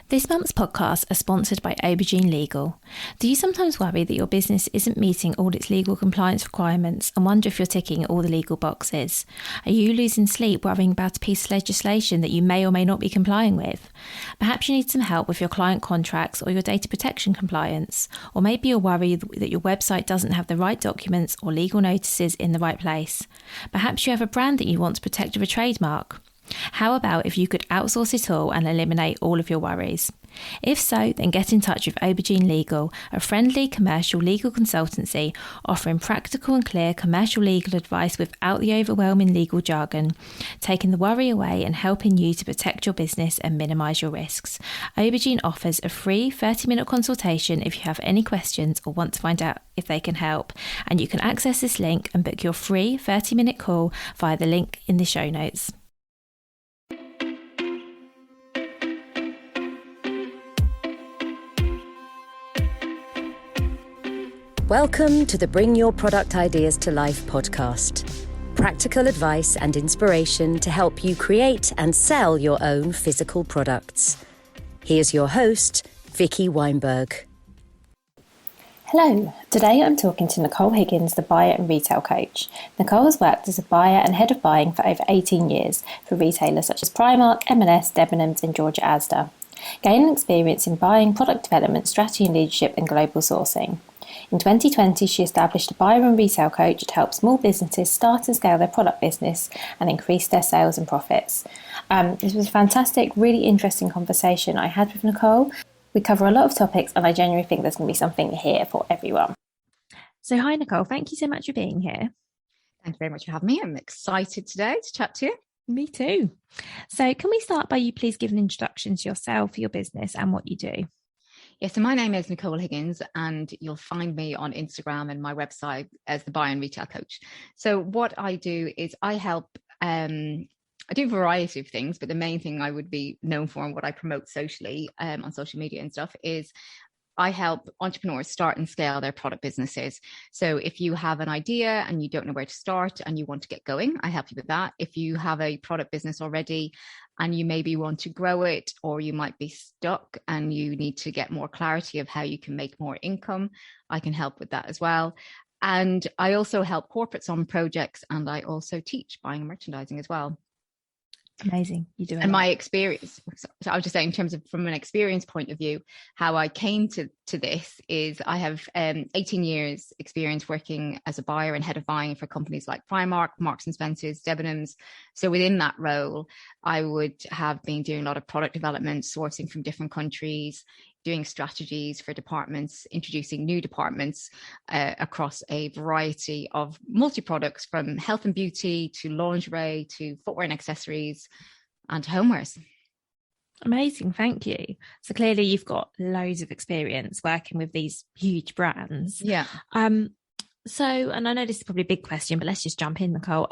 This month's podcasts are sponsored by Aubergine Legal. Do you sometimes worry that your business isn't meeting all its legal compliance requirements and wonder if you're ticking all the legal boxes? Are you losing sleep worrying about a piece of legislation that you may or may not be complying with? Perhaps you need some help with your client contracts or your data protection compliance. Or maybe you're worried that your website doesn't have the right documents or legal notices in the right place. Perhaps you have a brand that you want to protect with a trademark. How about if you could outsource it all and eliminate all of your worries? If so, then get in touch with Aubergine Legal, a friendly commercial legal consultancy offering practical and clear commercial legal advice without the overwhelming legal jargon, taking the worry away and helping you to protect your business and minimise your risks. Aubergine offers a free 30-minute consultation if you have any questions or want to find out if they can help, and you can access this link and book your free 30-minute call via the link in the show notes. Welcome to the Bring Your Product Ideas to Life podcast. Practical advice and inspiration to help you create and sell your own physical products. Here's your host, Vicky Weinberg. Hello, today I'm talking to Nicole Higgins, the buyer and retail coach. Nicole has worked as a buyer and head of buying for over 18 years for retailers such as Primark, M&S Debenhams and George Asda, gaining experience in buying, product development, strategy and leadership and global sourcing. In 2020, she established a buyer and retail coach to help small businesses start and scale their product business and increase their sales and profits. This was a fantastic, really interesting conversation I had with Nicole. We cover a lot of topics and I genuinely think there's going to be something here for everyone. So hi Nicole, thank you so much for being here. Thank you very much for having me. I'm excited today to chat to you. Me too. So can we start by you please give an introduction to yourself, your business and what you do? Yeah, so my name is Nicole Higgins and you'll find me on Instagram and my website as the buyer and retail coach. So what I do is I help, I do a variety of things, but the main thing I would be known for and what I promote socially on social media and stuff is I help entrepreneurs start and scale their product businesses. So if you have an idea and you don't know where to start and you want to get going, I help you with that. If you have a product business already and you maybe want to grow it, or you might be stuck and you need to get more clarity of how you can make more income, I can help with that as well. And I also help corporates on projects, and I also teach buying and merchandising as well. Amazing. You do. And my experience, so I was just saying in terms of from an experience point of view, how I came to this is I have 18 years experience working as a buyer and head of buying for companies like Primark, Marks and Spencer's, Debenhams. So within that role, I would have been doing a lot of product development, sourcing from different countries, doing strategies for departments, introducing new departments across a variety of multi-products from health and beauty to lingerie to footwear and accessories and homewares. Amazing, thank you. So clearly you've got loads of experience working with these huge brands. Yeah. So, and I know this is probably a big question, but let's just jump in, Nicole.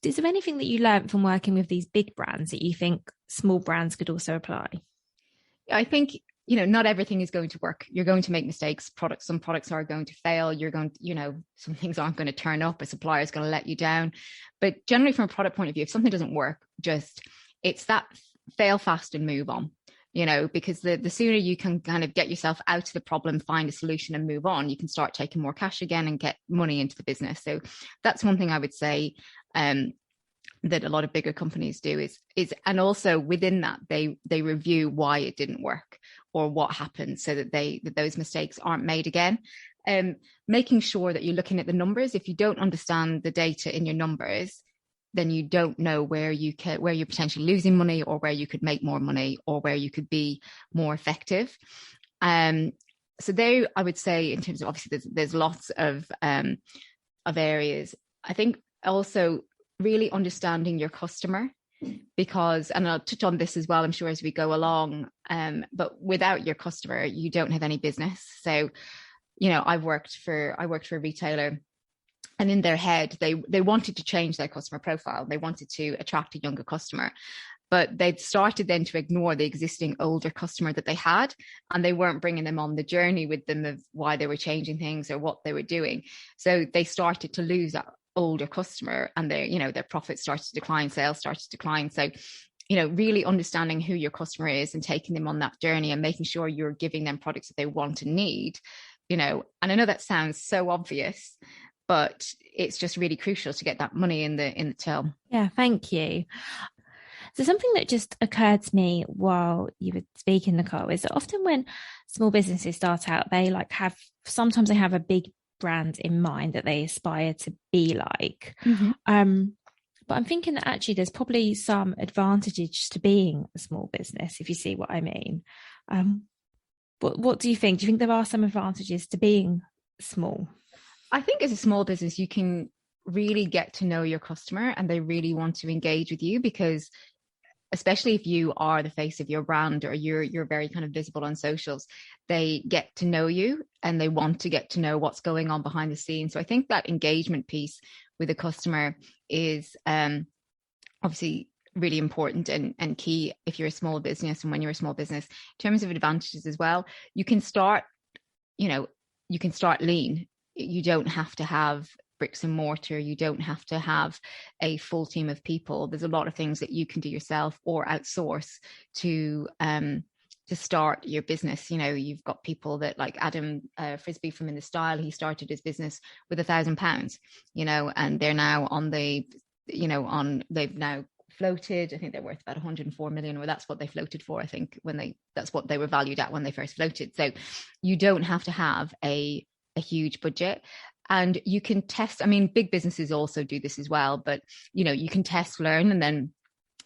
Is there anything that you learned from working with these big brands that you think small brands could also apply? I think, not everything is going to work. You're going to make mistakes. Some products are going to fail. You're going to, some things aren't going to turn up. A supplier is going to let you down. But generally from a product point of view, if something doesn't work, it's that fail fast and move on, because the sooner you can kind of get yourself out of the problem, find a solution and move on, you can start taking more cash again and get money into the business. So that's one thing I would say that a lot of bigger companies do is, and also within that, they review why it didn't work or what happened so that those mistakes aren't made again. Making sure that you're looking at the numbers. If you don't understand the data in your numbers, then you don't know where you're potentially losing money or where you could make more money or where you could be more effective. So there, I would say in terms of, obviously there's lots of areas. I think also really understanding your customer, because, and I'll touch on this as well, I'm sure, as we go along, but without your customer, you don't have any business. So, I worked for a retailer, and in their head, they wanted to change their customer profile. They wanted to attract a younger customer, but they'd started then to ignore the existing older customer that they had, and they weren't bringing them on the journey with them of why they were changing things or what they were doing. So they started to lose that older customer, and their profits started to decline, sales started to decline. So really understanding who your customer is and taking them on that journey and making sure you're giving them products that they want and need, and I know that sounds so obvious, but it's just really crucial to get that money in the till. Yeah, thank you. So something that just occurred to me while you were speaking, Nicole, is that often when small businesses start out, sometimes they have a big brand in mind that they aspire to be like. But I'm thinking that actually there's probably some advantages to being a small business, if you see what I mean. What do you think? Do you think there are some advantages to being small? I think as a small business, you can really get to know your customer and they really want to engage with you, because especially if you are the face of your brand or you're very kind of visible on socials, they get to know you and they want to get to know what's going on behind the scenes. So I think that engagement piece with a customer is obviously really important and key if you're a small business. And when you're a small business, in terms of advantages as well, you can start lean. You don't have to have bricks and mortar. You don't have to have a full team of people. There's a lot of things that you can do yourself or outsource to start your business. You've got people that, like Adam Frisbee from In The Style, he started his business with £1,000, and they're now they've now floated. I think they're worth about 104 million, or that's what they floated for. I think that's what they were valued at when they first floated. So you don't have to have a huge budget. And you can test. I mean, big businesses also do this as well, but you can test, learn, and then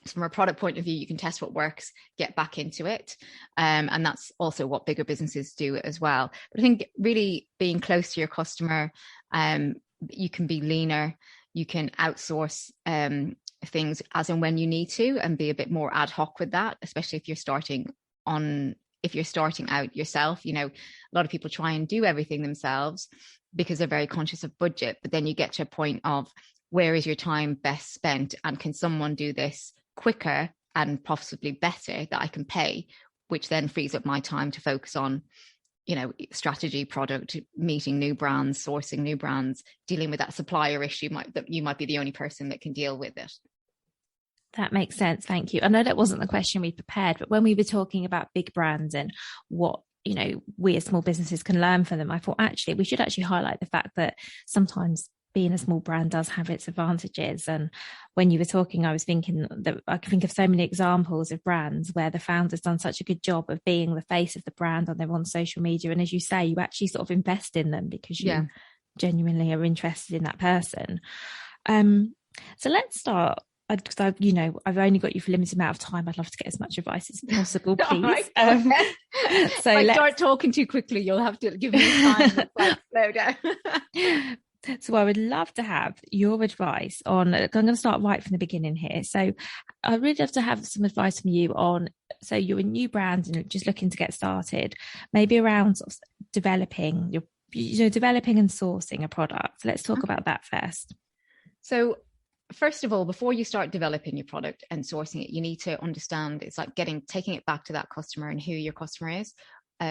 from a product point of view, you can test what works, get back into it. And that's also what bigger businesses do as well. But I think really being close to your customer, you can be leaner, you can outsource things as and when you need to, and be a bit more ad hoc with that, especially if you're starting out yourself. A lot of people try and do everything themselves because they're very conscious of budget, but then you get to a point of, where is your time best spent, and can someone do this quicker and possibly better that I can pay, which then frees up my time to focus on strategy, product, meeting new brands, sourcing new brands, dealing with that supplier issue that you might be the only person that can deal with it. That makes sense. Thank you. I know that wasn't the question we prepared, but when we were talking about big brands and what we as small businesses can learn from them, I thought actually we should actually highlight the fact that sometimes being a small brand does have its advantages. And when you were talking, I was thinking that I can think of so many examples of brands where the founder's done such a good job of being the face of the brand on their own social media. And as you say, you actually sort of invest in them because you genuinely are interested in that person. So let's start. Because I've only got you for a limited amount of time. I'd love to get as much advice as possible, please. Right. So if I start talking too quickly, you'll have to give me time. Slow down. So I would love to have your advice on. I'm going to start right from the beginning here. So I'd really love to have some advice from you on. So you're a new brand and just looking to get started, maybe around sort of developing and sourcing a product. So let's talk about that first. So first of all, before you start developing your product and sourcing it, you need to understand, it's like taking it back to that customer and who your customer is,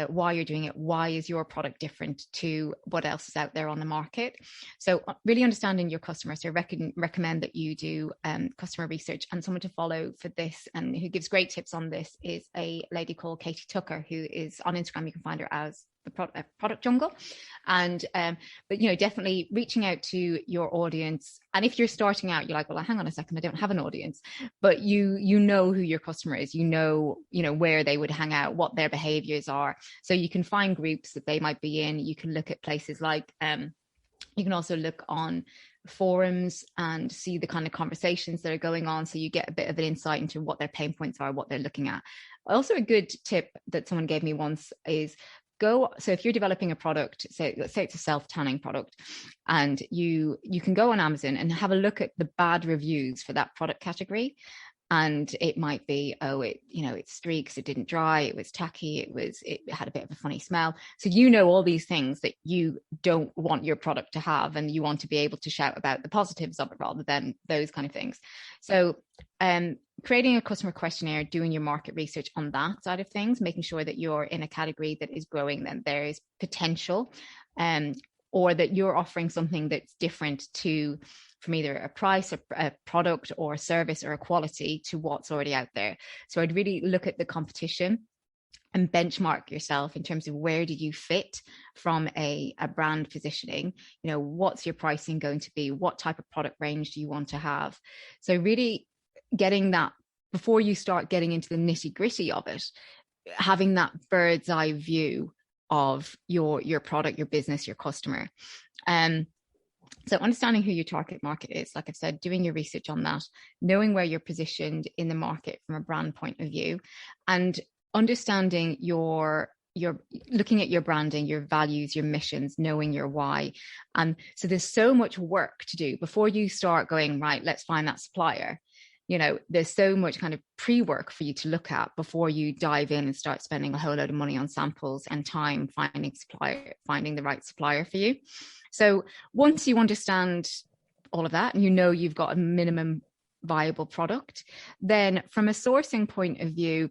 why you're doing it, why is your product different to what else is out there on the market. So really understanding your customer. So I recommend that you do customer research, and someone to follow for this and who gives great tips on this is a lady called Katie Tucker, who is on Instagram. You can find her as the product jungle. And but definitely reaching out to your audience. And if you're starting out, you're like, well, hang on a second, I don't have an audience, but you know who your customer is, where they would hang out, what their behaviors are. So you can find groups that they might be in. You can look at places like you can also look on forums and see the kind of conversations that are going on, so you get a bit of an insight into what their pain points are, what they're looking at. Also, a good tip that someone gave me once is so if you're developing a product, let's say it's a self-tanning product, and you can go on Amazon and have a look at the bad reviews for that product category. And it might be, it streaks, it didn't dry, it was tacky, it had a bit of a funny smell. So all these things that you don't want your product to have, and you want to be able to shout about the positives of it rather than those kind of things. So creating a customer questionnaire, doing your market research on that side of things, making sure that you're in a category that is growing, then there is potential. or that you're offering something that's different from either a price, a product, or a service, or a quality to what's already out there. So I'd really look at the competition and benchmark yourself in terms of where do you fit from a brand positioning. What's your pricing going to be? What type of product range do you want to have? So really getting that before you start getting into the nitty gritty of it, having that bird's eye view of your product, your business, your customer. So understanding who your target market is, like I've said, doing your research on that, knowing where you're positioned in the market from a brand point of view, and understanding your looking at your branding, your values, your missions, knowing your why. And so there's so much work to do before you start going, right, let's find that supplier. There's so much kind of pre-work for you to look at before you dive in and start spending a whole load of money on samples and time finding the right supplier for you. So once you understand all of that and you've got a minimum viable product, then from a sourcing point of view,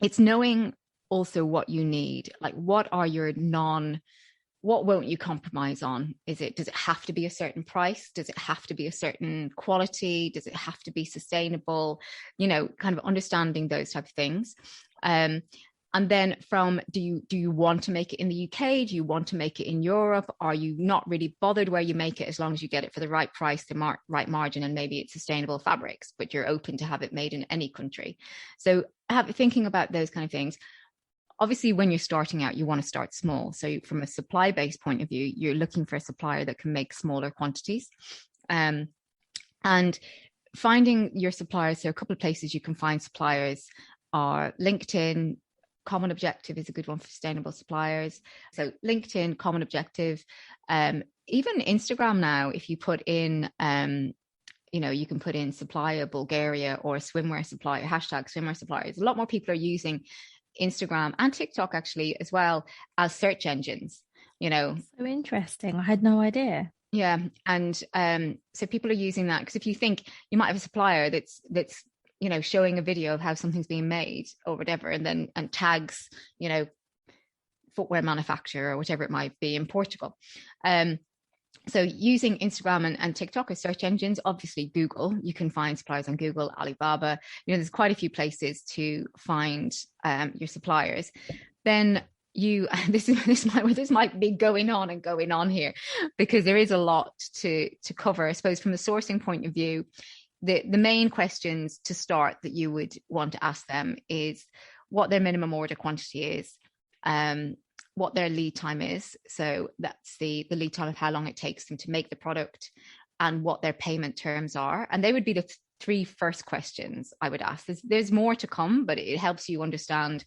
it's knowing also what you need. Like, what won't you compromise on? Does it have to be a certain price? Does it have to be a certain quality? Does it have to be sustainable? Kind of understanding those type of things. And then do you want to make it in the UK? Do you want to make it in Europe? Are you not really bothered where you make it as long as you get it for the right price, the right margin, and maybe it's sustainable fabrics, but you're open to have it made in any country? So thinking about those kind of things. Obviously, when you're starting out, you want to start small. So from a supply-based point of view, you're looking for a supplier that can make smaller quantities. And finding your suppliers, there are a couple of places you can find suppliers are LinkedIn. Common Objective is a good one for sustainable suppliers. So LinkedIn, Common Objective, even Instagram now, if you put in, you can put in supplier Bulgaria or swimwear supplier, hashtag swimwear suppliers. A lot more people are using Instagram and TikTok actually as well as search engines. So interesting. I had no idea. Yeah. And so people are using that because if you think you might have a supplier that's showing a video of how something's being made or whatever, and tags, footwear manufacturer or whatever it might be in Portugal. So using Instagram and TikTok as search engines, obviously Google, you can find suppliers on Google, Alibaba, there's quite a few places to find your suppliers. Then this might be going on here because there is a lot to cover. I suppose from the sourcing point of view, the main questions to start that you would want to ask them is what their minimum order quantity is, what their lead time is. So that's the lead time of how long it takes them to make the product, and what their payment terms are. And they would be the three first questions I would ask. There's more to come, but it helps you understand,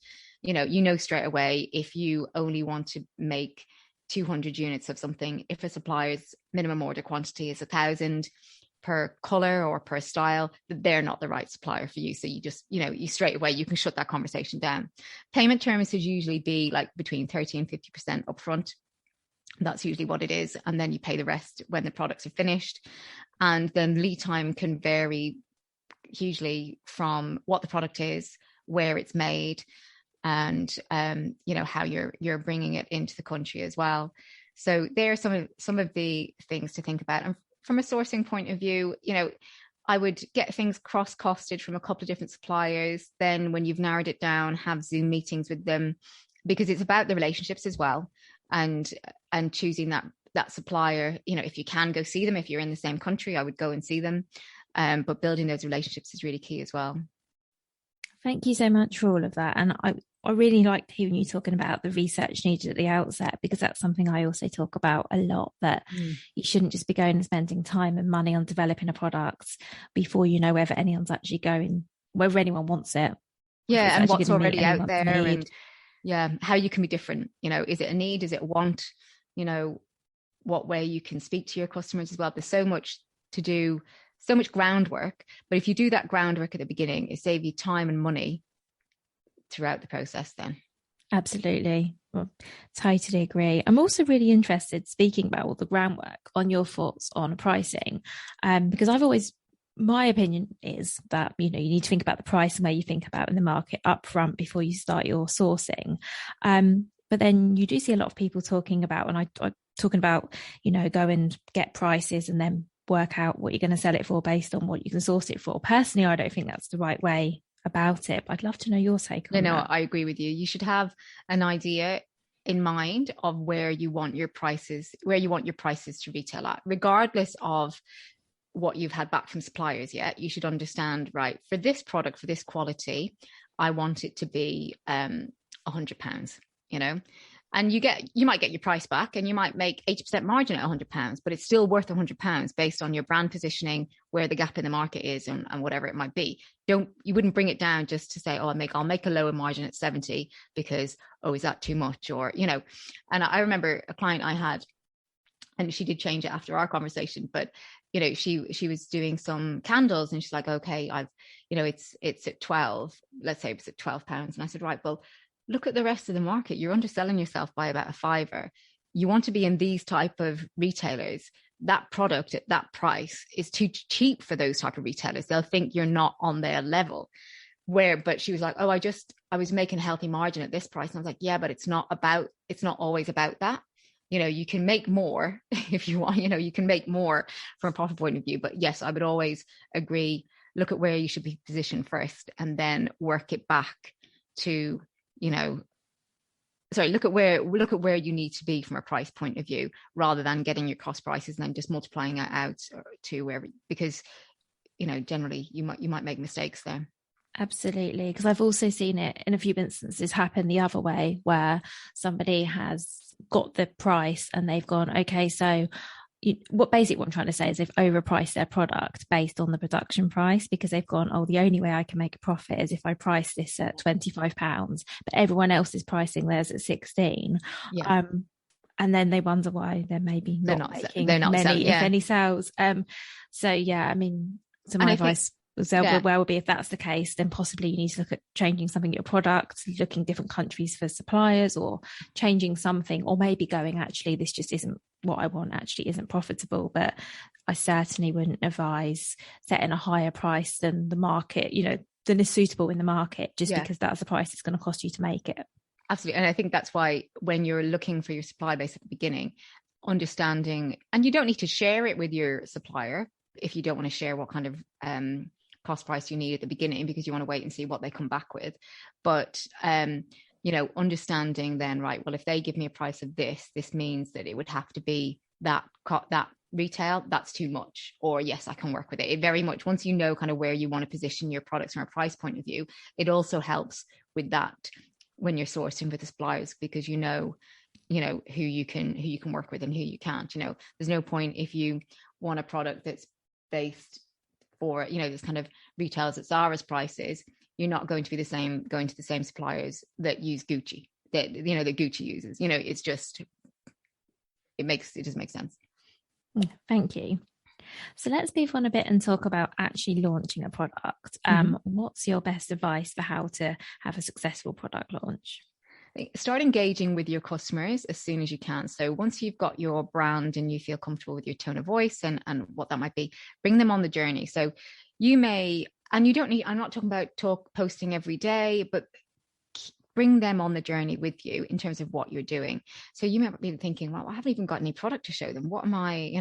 straight away if you only want to make 200 units of something, if a supplier's minimum order quantity is 1,000 per color or per style, they're not the right supplier for you. So you just, you straight away, you can shut that conversation down. Payment terms should usually be like between 30 and 50% upfront. That's usually what it is. And then you pay the rest when the products are finished. And then lead time can vary hugely from what the product is, where it's made, and how you're bringing it into the country as well. So there are some of the things to think about. And from a sourcing point of view, I would get things cross-costed from a couple of different suppliers. Then when you've narrowed it down, have Zoom meetings with them, because it's about the relationships as well, and choosing that supplier. If you can go see them, if you're in the same country, I would go and see them. But building those relationships is really key as well. Thank you so much for all of that. And I really liked hearing you talking about the research needed at the outset, because that's something I also talk about a lot, that you shouldn't just be going and spending time and money on developing a product before you know whether anyone's actually going, whether anyone wants it. Yeah, and what's already out there, and how you can be different. Is it a need? Is it a want? What way you can speak to your customers as well. There's so much to do, so much groundwork. But if you do that groundwork at the beginning, it saves you time and money throughout the process then. Absolutely. Well, totally agree. I'm also really interested, speaking about all the groundwork, on your thoughts on pricing, because my opinion is that you need to think about the price and where you think about in the market up front before you start your sourcing. But then you do see a lot of people talking about, and I talking about, go and get prices and then work out what you're going to sell it for based on what you can source it for. Personally, I don't think that's the right way about it, but I'd love to know your take on that. No, I agree with you. You should have an idea in mind of where you want your prices to retail at, regardless of what you've had back from suppliers yet. You should understand, right, for this product, for this quality, I want it to be £100, and you might get your price back and you might make 80% margin at £100, but it's still worth £100 based on your brand positioning, where the gap in the market is, and whatever it might be. You wouldn't bring it down just to say, oh, I'll make a lower margin at 70 because, oh, is that too much? Or, and I remember a client I had, and she did change it after our conversation, but she was doing some candles and she's like, okay, it's at 12, let's say it's at £12. And I said, right, well, look at the rest of the market. You're underselling yourself by about a £5. You want to be in these type of retailers. That product at that price is too cheap for those type of retailers. They'll think you're not on their level. But she was like, oh, I was making a healthy margin at this price. And I was like, yeah, but it's not always about that. You can make more if you want, you can make more from a profit point of view. But yes, I would always agree, look at where you should be positioned first and then work it back to, look at where you need to be from a price point of view, rather than getting your cost prices and then just multiplying it out to wherever, because, generally you might make mistakes there. Absolutely, because I've also seen it in a few instances happen the other way, where somebody has got the price and they've gone, okay, so what I'm trying to say is they've overpriced their product based on the production price, because they've gone, oh, the only way I can make a profit is if I price this at £25, but everyone else is pricing theirs at 16. Yeah. And then they wonder why they're maybe not making if any sales. So yeah, I mean, so my advice would be, if that's the case, then possibly you need to look at changing something at your product, looking different countries for suppliers, or changing something, or maybe going, actually, this just isn't what I want, actually isn't profitable. But I certainly wouldn't advise setting a higher price than the market, than is suitable in the market, just because that's the price it's going to cost you to make it. Absolutely. And I think that's why when you're looking for your supply base at the beginning, understanding, and you don't need to share it with your supplier if you don't want to share what kind of cost price you need at the beginning, because you want to wait and see what they come back with. But understanding then, right, well, if they give me a price of this means that it would have to be that retail, that's too much, or yes, I can work with it. It very much, once you know kind of where you want to position your products from a price point of view, it also helps with that when you're sourcing for the suppliers, because who you can work with and who you can't. There's no point if you want a product that's based for this kind of retails at Zara's prices, you're not going to be going to the same suppliers that use Gucci, that Gucci uses. It's just, it doesn't make sense. Thank you. So let's move on a bit and talk about actually launching a product. What's your best advice for how to have a successful product launch? Start engaging with your customers as soon as you can. So once you've got your brand and you feel comfortable with your tone of voice and what that might be, bring them on the journey. So you may, and you don't need, I'm not talking about posting every day, but bring them on the journey with you in terms of what you're doing. So you might be thinking, well, I haven't even got any product to show them. What am I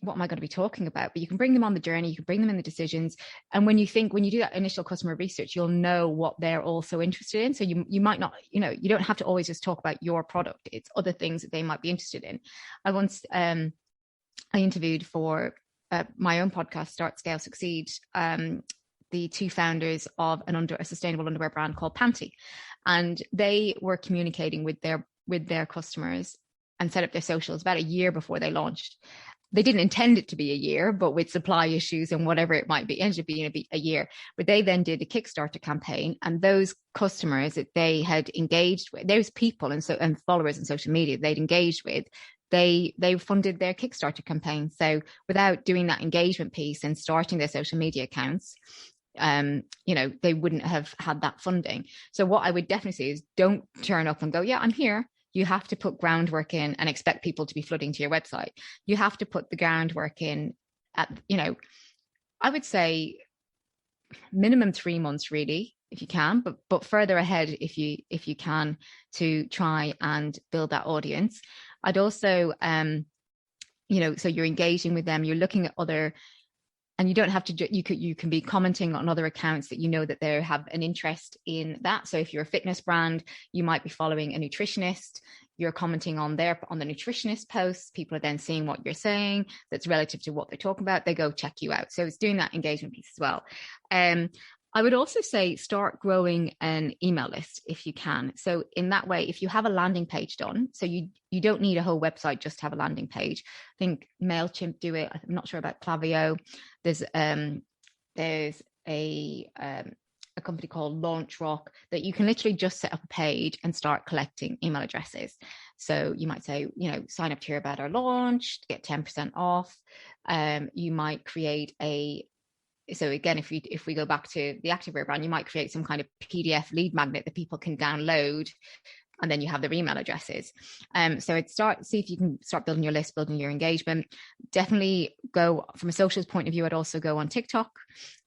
going to be talking about? But you can bring them on the journey, you can bring them in the decisions. And when you do that initial customer research, you'll know what they're also interested in. So you might not, you don't have to always just talk about your product. It's other things that they might be interested in. I once, I interviewed for my own podcast, Start, Scale, Succeed, the two founders of a sustainable underwear brand called Panty. And they were communicating with their customers and set up their socials about a year before they launched. They didn't intend it to be a year, but with supply issues and whatever it might be, it ended up being a year. But they then did a Kickstarter campaign, and those customers that they had engaged with, those people and followers on social media they'd engaged with, they funded their Kickstarter campaign. So without doing that engagement piece and starting their social media accounts, they wouldn't have had that funding. So what I would definitely say is, don't turn up and go, yeah, I'm here. You have to put groundwork in and expect people to be flooding to your website. You have to put the groundwork in at, I would say minimum 3 months, really. if you can, but further ahead if you can, to try and build that audience. I'd also, so you're engaging with them, you're looking at other, and you don't have to, you can be commenting on other accounts that you know that they have an interest in that. So if you're a fitness brand, you might be following a nutritionist, you're commenting on the nutritionist posts, people are then seeing what you're saying that's relative to what they're talking about, they go check you out. So it's doing that engagement piece as well. I would also say start growing an email list if you can. So in that way, if you have a landing page done, so you don't need a whole website just to have a landing page. I think MailChimp do it. I'm not sure about Klaviyo. There's a company called LaunchRock that you can literally just set up a page and start collecting email addresses. So you might say, sign up to hear about our launch to get 10% off. You might create so again, if we go back to the activewear brand, you might create some kind of PDF lead magnet that people can download, and then you have their email addresses. So see if you can start building your list, building your engagement. Definitely go from a socials point of view. I'd also go on TikTok,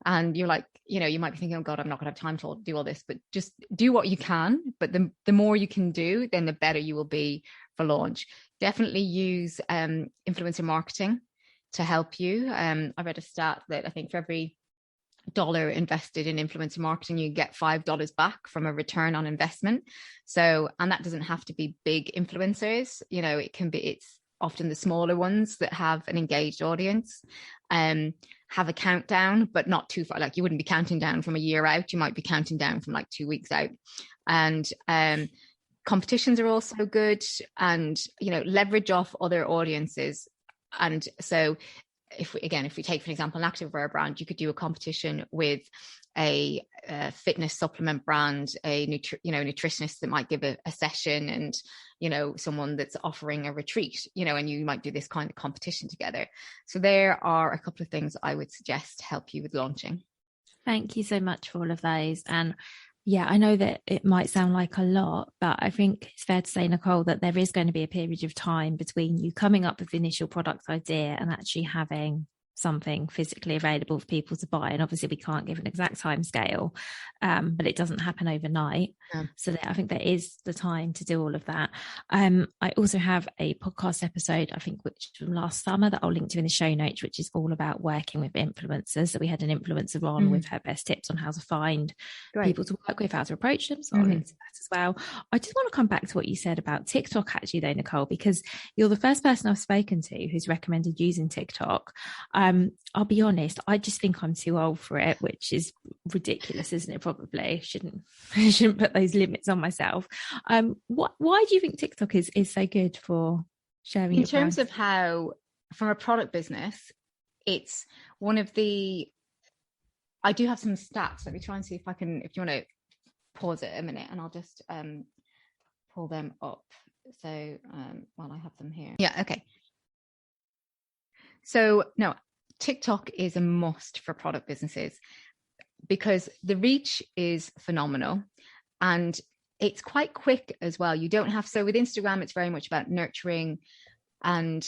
and you're like, you might be thinking, oh God, I'm not gonna have time to do all this, but just do what you can. But the more you can do, then the better you will be for launch. Definitely use influencer marketing to help you. I read a stat that I think for every $1 invested in influencer marketing, you get $5 back from a return on investment. So, and that doesn't have to be big influencers. It's often the smaller ones that have an engaged audience. Have a countdown, but not too far. Like you wouldn't be counting down from a year out. You might be counting down from like 2 weeks out. And competitions are also good, and leverage off other audiences. And so if we take, for example, an activewear brand, you could do a competition with a fitness supplement brand, a nutritionist that might give a session, and someone that's offering a retreat, and you might do this kind of competition together. So there are a couple of things I would suggest to help you with launching. Thank you so much for all of those. And yeah, I know that it might sound like a lot, but I think it's fair to say, Nicole, that there is going to be a period of time between you coming up with the initial product idea and actually having something physically available for people to buy. And obviously we can't give an exact time scale, but it doesn't happen overnight. Yeah. So I think there is the time to do all of that. I also have a podcast episode, I think, which from last summer, that I'll link to in the show notes, which is all about working with influencers. So we had an influencer on with her best tips on how to find people to work with, how to approach them. So I'll link to that as well. I just want to come back to what you said about TikTok actually though, Nicole, because you're the first person I've spoken to who's recommended using TikTok. I'll be honest, I just think I'm too old for it, which is ridiculous, isn't it? Probably shouldn't put those limits on myself. Why do you think TikTok is so good for sharing? In terms of how, from a product business, it's one of the. I do have some stats. Let me try and see if I can. If you want to pause it a minute, and I'll just pull them up. So while I have them here, yeah, okay. So no. TikTok is a must for product businesses because the reach is phenomenal and it's quite quick as well. You don't have, so with Instagram, it's very much about nurturing and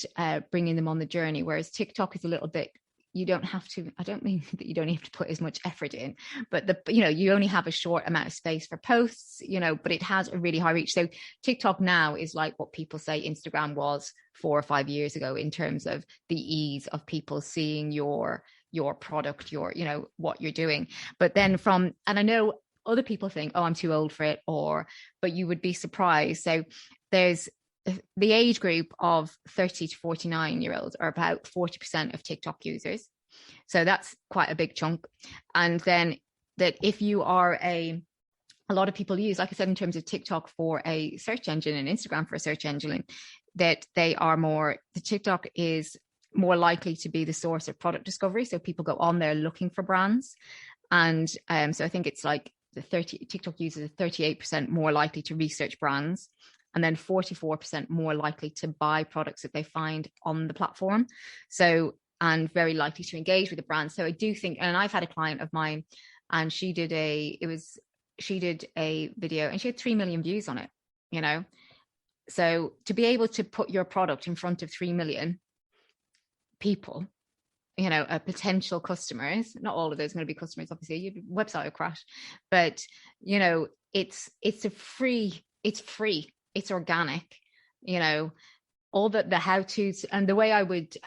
bringing them on the journey. Whereas TikTok is a little bit, you don't have to, I don't mean that you don't have to put as much effort in, but you only have a short amount of space for posts, but it has a really high reach. So TikTok now is like what people say Instagram was 4 or 5 years ago in terms of the ease of people seeing your product, what you're doing. But then and I know other people think, oh, I'm too old for it, but you would be surprised. So there's the age group of 30 to 49-year-olds are about 40% of TikTok users. So that's quite a big chunk. And then that if you are a lot of people use, like I said, in terms of TikTok for a search engine and Instagram for a search engine, that the TikTok is more likely to be the source of product discovery. So people go on there looking for brands. And so I think it's like TikTok users are 38% more likely to research brands, and then 44% more likely to buy products that they find on the platform. So, and very likely to engage with the brand. So I do think, and I've had a client of mine, and she did a video and she had 3 million views on it, So to be able to put your product in front of 3 million people potential customers, not all of those are going to be customers, obviously, your website will crash, but it's free, it's organic, all the how-tos. And the way I would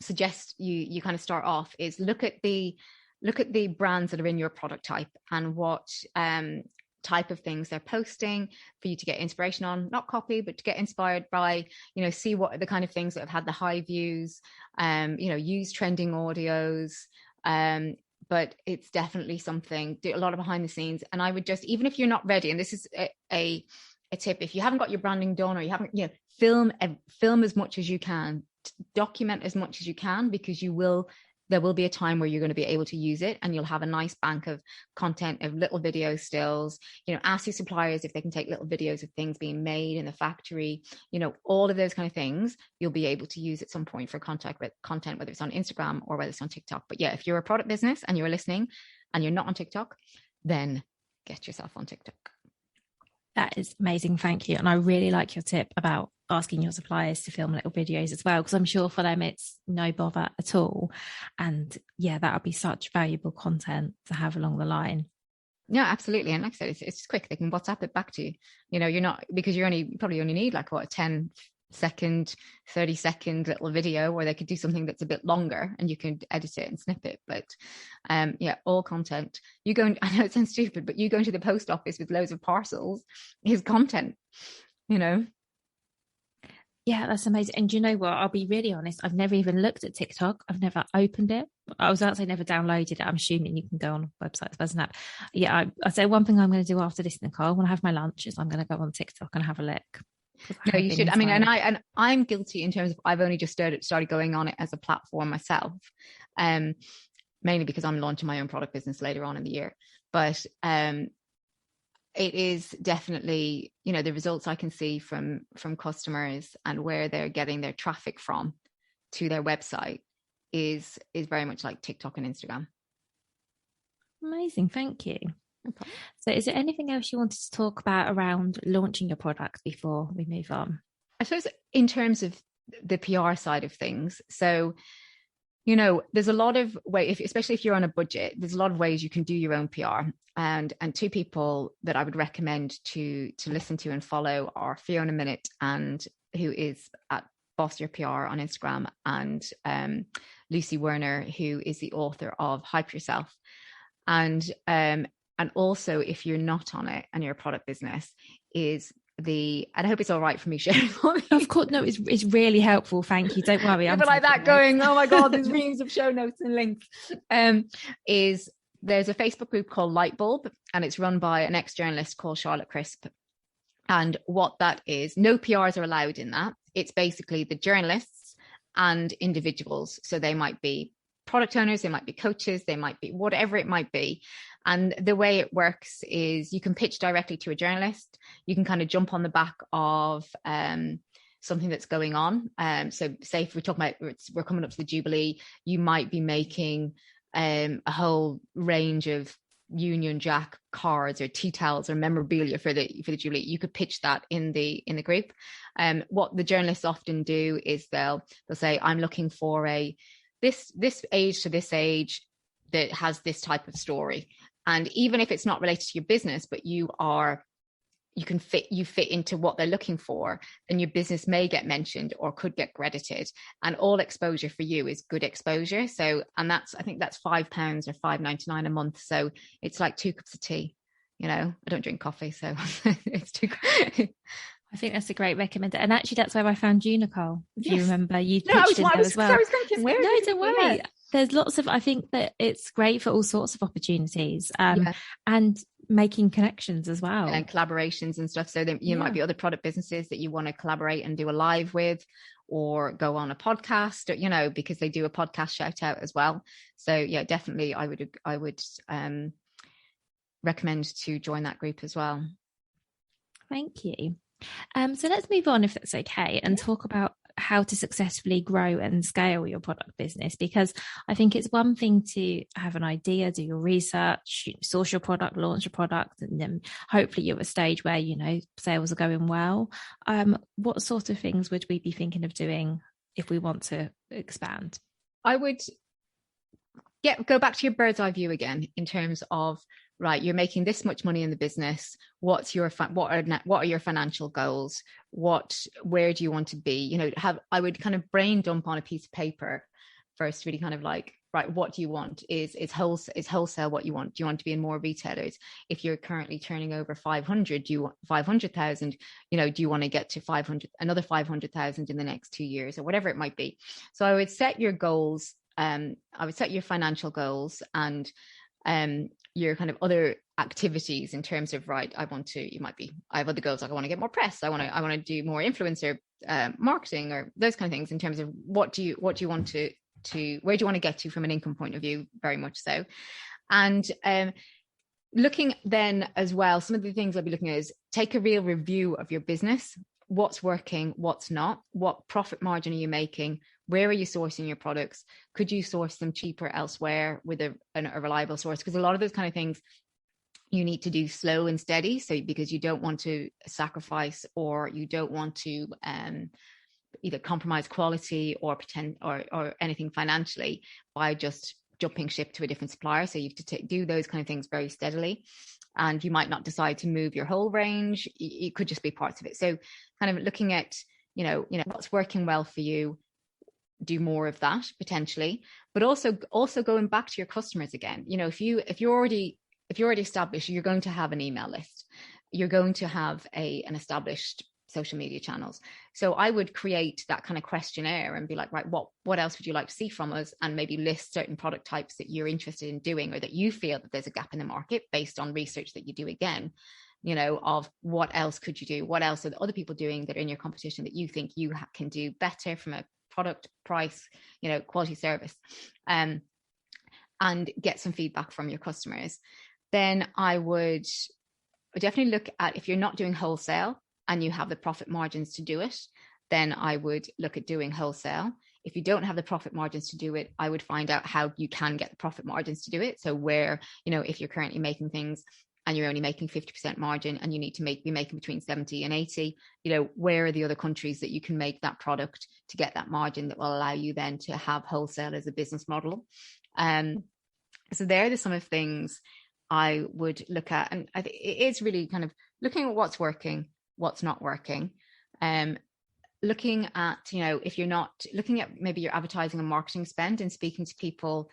suggest you kind of start off is look at the brands that are in your product type and what type of things they're posting for you to get inspiration on, not copy, but to get inspired by, see what are the kind of things that have had the high views, use trending audios. But it's definitely something, do a lot of behind the scenes. And I would just, even if you're not ready, and this is a tip, if you haven't got your branding done, or you haven't, film as much as you can, document as much as you can, because there will be a time where you're going to be able to use it, and you'll have a nice bank of content, of little video stills. Ask your suppliers if they can take little videos of things being made in the factory. All of those kind of things you'll be able to use at some point for content, whether it's on Instagram or whether it's on TikTok. But yeah, if you're a product business and you're listening and you're not on TikTok, then get yourself on TikTok. That is amazing. Thank you. And I really like your tip about asking your suppliers to film little videos as well, because I'm sure for them it's no bother at all. And yeah, that would be such valuable content to have along the line. Yeah, absolutely. And like I said, it's just quick. They can WhatsApp it back to you. You're not, because you probably only need like a 10-second, 30-second little video, or they could do something that's a bit longer and you can edit it and snip it. But all content. I know it sounds stupid, but you going to the post office with loads of parcels is content, Yeah, that's amazing. And you know what? I'll be really honest. I've never even looked at TikTok. I've never opened it. I was about to say never downloaded it. I'm assuming you can go on websites as an app. Yeah, I'd say one thing I'm going to do after this, Nicole, when I have my lunch, is I'm going to go on TikTok and have a look. No, you should. I mean, and I'm guilty in terms of, I've only just started going on it as a platform myself, mainly because I'm launching my own product business later on in the year. But it is definitely, the results I can see from customers and where they're getting their traffic from to their website is very much like TikTok and Instagram. Amazing. Thank you. Okay. So is there anything else you wanted to talk about around launching your product before we move on? I suppose in terms of the PR side of things. So, there's a lot of ways, especially if you're on a budget, there's a lot of ways you can do your own PR. And two people that I would recommend to listen to and follow are Fiona Minute, who is at Boss Your PR on Instagram, and Lucy Werner, who is the author of Hype Yourself. And also, if you're not on it and you're a product business, and I hope it's all right for me sharing all these. Of course, no, it's really helpful. Thank you. Don't worry. I'm like that going, oh my God, there's reams of show notes and links. There's a Facebook group called Lightbulb, and it's run by an ex-journalist called Charlotte Crisp. And what that is, no PRs are allowed in that. It's basically the journalists and individuals. So they might be product owners, they might be coaches, they might be whatever it might be. And the way it works is you can pitch directly to a journalist. You can kind of jump on the back of something that's going on. So say if we're talking about, we're coming up to the Jubilee, you might be making a whole range of Union Jack cards or tea towels or memorabilia for the Jubilee. You could pitch that in the group. What the journalists often do is they'll say, I'm looking for this age to this age that has this type of story. And even if it's not related to your business, but you fit into what they're looking for, then your business may get mentioned or could get credited. And all exposure for you is good exposure. So, and I think that's £5 or $5.99 a month. So it's like 2 cups of tea. I don't drink coffee, so it's too. I think that's a great recommendation. And actually, that's where I found you, Nicole. If you remember, you pitched I was thinking, where? No, don't worry. There's lots of, I think that it's great for all sorts of opportunities and making connections as well. And collaborations and stuff. So that you might be other product businesses that you want to collaborate and do a live with, or go on a podcast, or, because they do a podcast shout out as well. So yeah, definitely I would recommend to join that group as well. Thank you. So let's move on, if that's okay, and talk about how to successfully grow and scale your product business, because I think it's one thing to have an idea, do your research, source your product, launch a product, and then hopefully you're at a stage where sales are going well. What sort of things would we be thinking of doing if we want to expand? I would go back to your bird's eye view again in terms of, right, you're making this much money in the business. What are your financial goals? Where do you want to be? You know, I would kind of brain dump on a piece of paper first, really kind of like, right, what do you want? Is wholesale what you want? Do you want to be in more retailers? If you're currently turning over 500, do you want 500,000? You know, do you want to get to 500, another 500,000 in the next 2 years, or whatever it might be? So I would set your goals. I would set your financial goals and your kind of other activities in terms of, right, I have other goals, like I want to get more press, I want to do more influencer marketing, or those kind of things, in terms of what do you want to where do you want to get to from an income point of view, very much so. And looking then as well, some of the things I'll be looking at is take a real review of your business. What's working, what's not, what profit margin are you making, where are you sourcing your products, could you source them cheaper elsewhere with a reliable source? Because a lot of those kind of things you need to do slow and steady, so because you don't want to sacrifice, or you don't want to either compromise quality or pretend or anything financially by just jumping ship to a different supplier. So you have to do those kind of things very steadily. And you might not decide to move your whole range. It could just be parts of it. So kind of looking at, you know, what's working well for you, do more of that potentially, but also going back to your customers again. You know, if you're already established, you're going to have an email list. You're going to have an established social media channels. So I would create that kind of questionnaire and be like, right, what else would you like to see from us? And maybe list certain product types that you're interested in doing, or that you feel that there's a gap in the market based on research that you do again, you know, of what else could you do? What else are the other people doing that are in your competition that you think you can do better from a product, price, you know, quality, service, and get some feedback from your customers. Then I would definitely look at, if you're not doing wholesale and you have the profit margins to do it, then I would look at doing wholesale. If you don't have the profit margins to do it, I would find out how you can get the profit margins to do it. So where, you know, if you're currently making things and you're only making 50% margin and you need to be making between 70 and 80, you know, where are the other countries that you can make that product to get that margin that will allow you then to have wholesale as a business model? So there are some of the things I would look at. And I think it is really kind of looking at what's working, what's not working. Looking at, you know, if you're not looking at maybe your advertising and marketing spend and speaking to people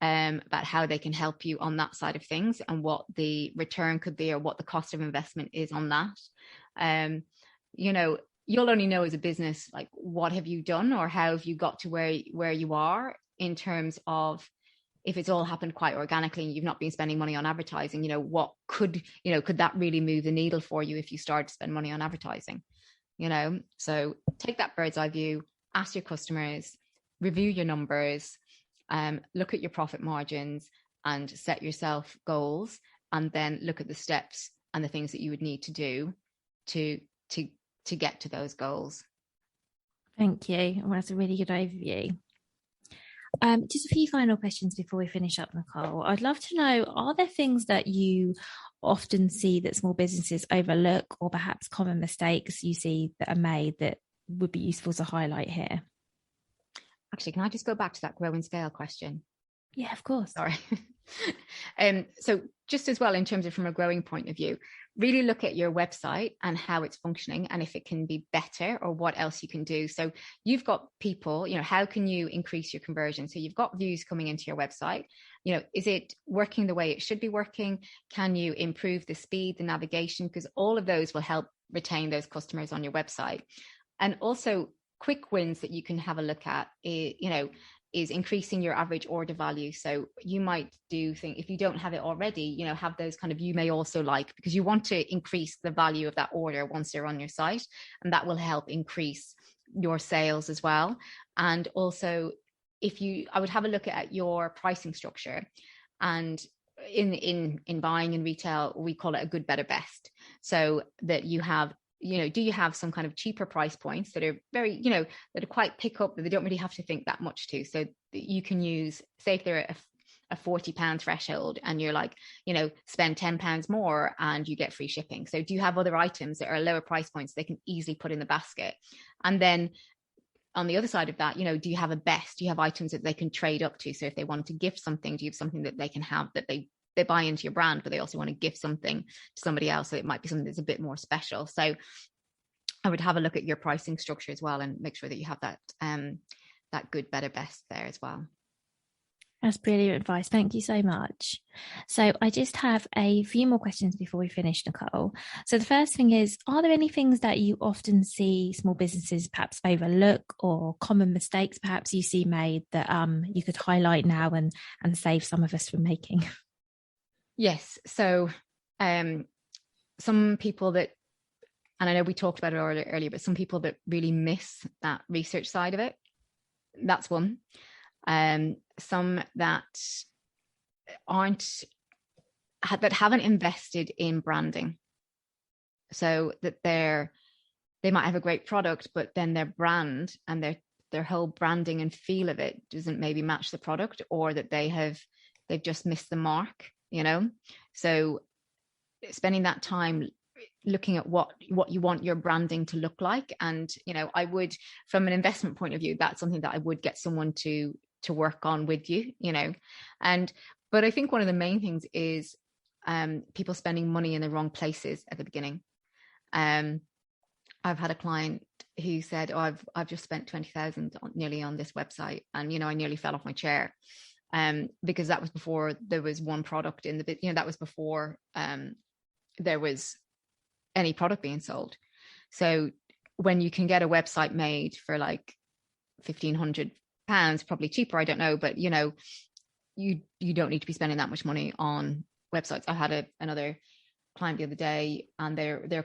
about how they can help you on that side of things, and what the return could be, or what the cost of investment is on that. You know, you'll only know as a business, like, what have you done, or how have you got to where you are, in terms of, if it's all happened quite organically and you've not been spending money on advertising, you know, could that really move the needle for you if you start to spend money on advertising? You know, so take that bird's eye view, ask your customers, review your numbers, look at your profit margins, and set yourself goals, and then look at the steps and the things that you would need to do to get to those goals. Thank you. Well, that's a really good overview. Just a few final questions before we finish up, Nicole. I'd love to know, are there things that you often see that small businesses overlook, or perhaps common mistakes you see that are made that would be useful to highlight here? Actually, can I just go back to that grow and scale question? Yeah, of course. Sorry. So just as well, in terms of from a growing point of view, really look at your website and how it's functioning, and if it can be better, or what else you can do. So you've got people, you know, how can you increase your conversion? So you've got views coming into your website. You know, is it working the way it should be working? Can you improve the speed, the navigation? Because all of those will help retain those customers on your website. And also quick wins that you can have a look at, is increasing your average order value. So you might if you don't have it already, you know, have those kind of, you may also like, because you want to increase the value of that order once they're on your site, and that will help increase your sales as well. And also, I would have a look at your pricing structure. And in buying in retail, we call it a good, better, best. So that you have, you know, do you have some kind of cheaper price points that are very, you know, that are quite pick up, that they don't really have to think that much to? So you can use, say if they're a £40 threshold, and you're like, you know, spend £10 more and you get free shipping. So do you have other items that are lower price points they can easily put in the basket? And then on the other side of that, do you have a best? Do you have items that they can trade up to? So if they want to gift something, do you have something that they can have that they buy into your brand, but they also want to gift something to somebody else? So it might be something that's a bit more special. So I would have a look at your pricing structure as well, and make sure that you have that good, better, best there as well. That's brilliant advice. Thank you so much. So I just have a few more questions before we finish, Nicole. So the first thing is, are there any things that you often see small businesses perhaps overlook, or common mistakes perhaps you see made that you could highlight now and save some of us from making? Yes. So some people that, and I know we talked about it earlier, but some people that really miss that research side of it. That's one. Some that haven't invested in branding, so that they might have a great product, but then their brand and their whole branding and feel of it doesn't maybe match the product, or that they've just missed the mark, So spending that time looking at what you want your branding to look like. And I would, from an investment point of view, that's something that I would get someone to work on with you, but I think one of the main things is people spending money in the wrong places at the beginning. I've had a client who said, I've just spent 20,000 nearly on this website, and I nearly fell off my chair, because that was before there was one product in the that was before there was any product being sold. So when you can get a website made for like £1,500, probably cheaper, I don't know, but you don't need to be spending that much money on websites. I had another client the other day, and they were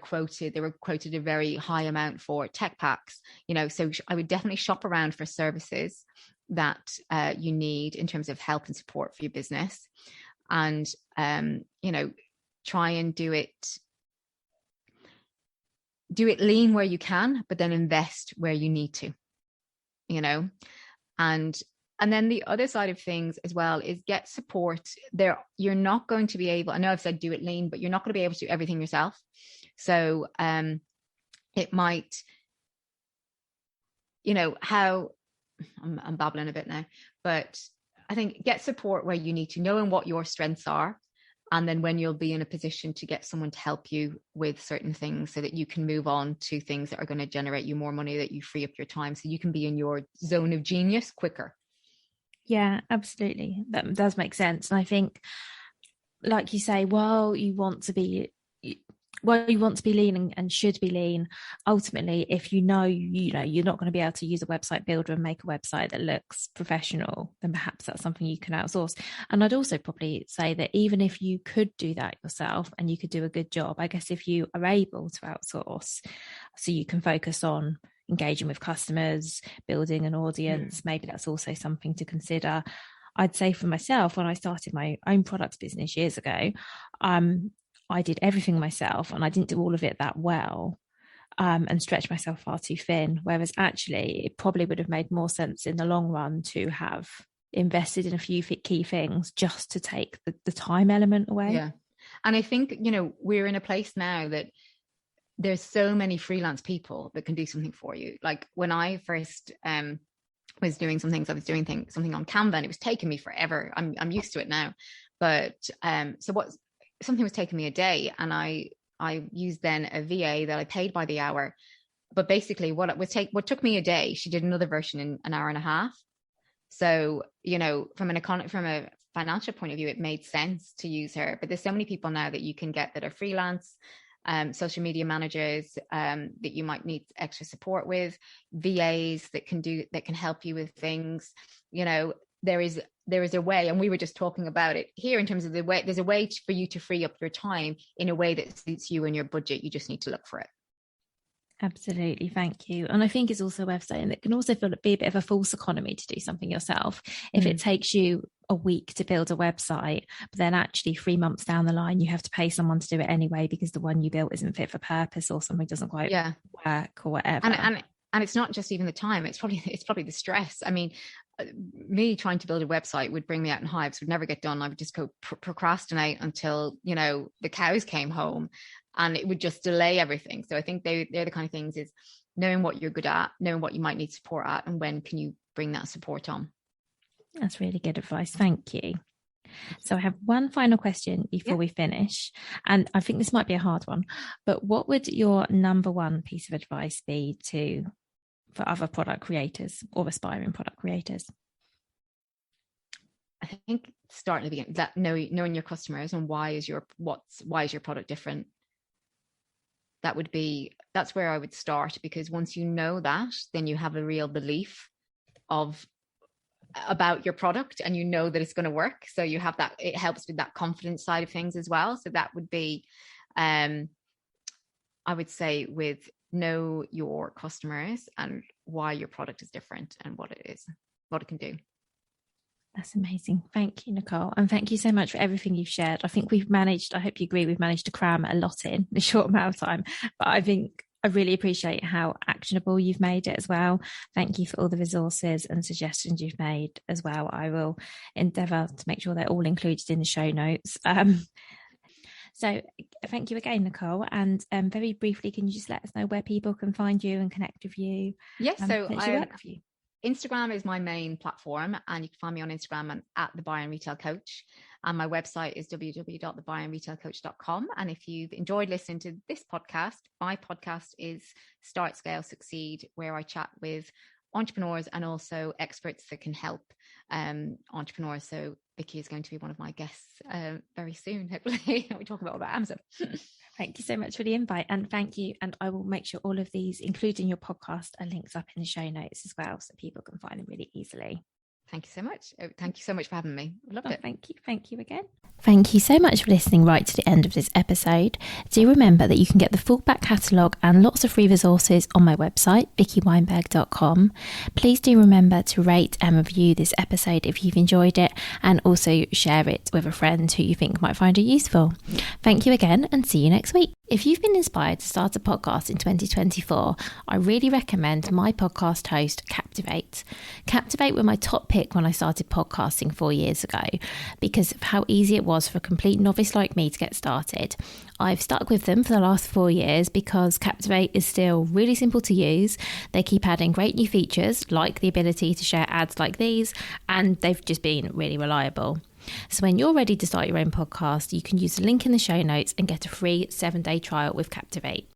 quoted a very high amount for tech packs, so I would definitely shop around for services that you need in terms of help and support for your business, and try and do it lean where you can, but then invest where you need to, and then the other side of things as well is get support there. You're not going to be able, I know I've said do it lean, but you're not going to be able to do everything yourself. So it might, how I'm babbling a bit now, but I think get support where you need to, knowing what your strengths are. And then when you'll be in a position to get someone to help you with certain things, so that you can move on to things that are going to generate you more money, that you free up your time so you can be in your zone of genius quicker. Yeah, absolutely. That does make sense. And I think, like you say, while you want to be lean and should be lean, ultimately, if you're not going to be able to use a website builder and make a website that looks professional, then perhaps that's something you can outsource. And I'd also probably say that even if you could do that yourself and you could do a good job, I guess if you are able to outsource, so you can focus on engaging with customers, building an audience, maybe that's also something to consider. I'd say for myself, when I started my own products business years ago, I did everything myself, and I didn't do all of it that well, and stretched myself far too thin. Whereas actually, it probably would have made more sense in the long run to have invested in a few key things just to take the time element away. Yeah. And I think, we're in a place now that there's so many freelance people that can do something for you. Like when I first was doing some things, I was doing something on Canva, and it was taking me forever. I'm used to it now. But something was taking me a day, and I used then a VA that I paid by the hour. But basically what took me a day, she did another version in an hour and a half. So, from a financial point of view, it made sense to use her. But there's so many people now that you can get that are freelance, social media managers that you might need extra support with, VAs that can help you with things. There is a way, and we were just talking about it here in terms of the way. There's a way for you to free up your time in a way that suits you and your budget. You just need to look for it. Absolutely, thank you. And I think it's also worth saying that it can also be a bit of a false economy to do something yourself. If it takes you a week to build a website, but then actually 3 months down the line you have to pay someone to do it anyway because the one you built isn't fit for purpose, or something doesn't quite work, or whatever. And it's not just even the time, it's probably the stress. I mean, me trying to build a website would bring me out in hives, would never get done. I would just go procrastinate until the cows came home, and it would just delay everything. So I think they're the kind of things, is knowing what you're good at, knowing what you might need support at, and when can you bring that support on. That's really good advice. Thank you. So I have one final question before we finish, and I think this might be a hard one, but what would your number one piece of advice be for other product creators or aspiring product creators? I think starting at the beginning, that knowing your customers and why is your product different. That's where I would start, because once you know that, then you have a real belief about your product, and you know that it's going to work. So you have that, it helps with that confidence side of things as well. So that would be, I would say, with know your customers and why your product is different and what it is, what it can do. That's amazing. Thank you, Nicole. And thank you so much for everything you've shared. I think I hope you agree, we've managed to cram a lot in a short amount of time, but I think I really appreciate how actionable you've made it as well. Thank you for all the resources and suggestions you've made as well. I will endeavour to make sure they're all included in the show notes. So thank you again, Nicole. And very briefly, can you just let us know where people can find you and connect with you? Yes, so I work with you. Instagram is my main platform, and you can find me on Instagram at the Buy and Retail Coach. And my website is www.thebuyandretailcoach.com. And if you've enjoyed listening to this podcast, my podcast is Start, Scale, Succeed, where I chat with entrepreneurs and also experts that can help entrepreneurs. So Vicky is going to be one of my guests very soon, hopefully. We talk about Amazon. Thank you so much for the invite, and thank you. And I will make sure all of these, including your podcast, are links up in the show notes as well, so people can find them really easily. Thank you so much. Thank you so much for having me. I loved it. Thank you. Thank you again. Thank you so much for listening right to the end of this episode. Do remember that you can get the full back catalogue and lots of free resources on my website, vickyweinberg.com. Please do remember to rate and review this episode if you've enjoyed it, and also share it with a friend who you think might find it useful. Thank you again, and see you next week. If you've been inspired to start a podcast in 2024, I really recommend my podcast host, Captivate. Captivate were my top pick when I started podcasting 4 years ago, because of how easy it was for a complete novice like me to get started. I've stuck with them for the last 4 years because Captivate is still really simple to use. They keep adding great new features, like the ability to share ads like these, and they've just been really reliable. So when you're ready to start your own podcast, you can use the link in the show notes and get a free 7-day trial with Captivate.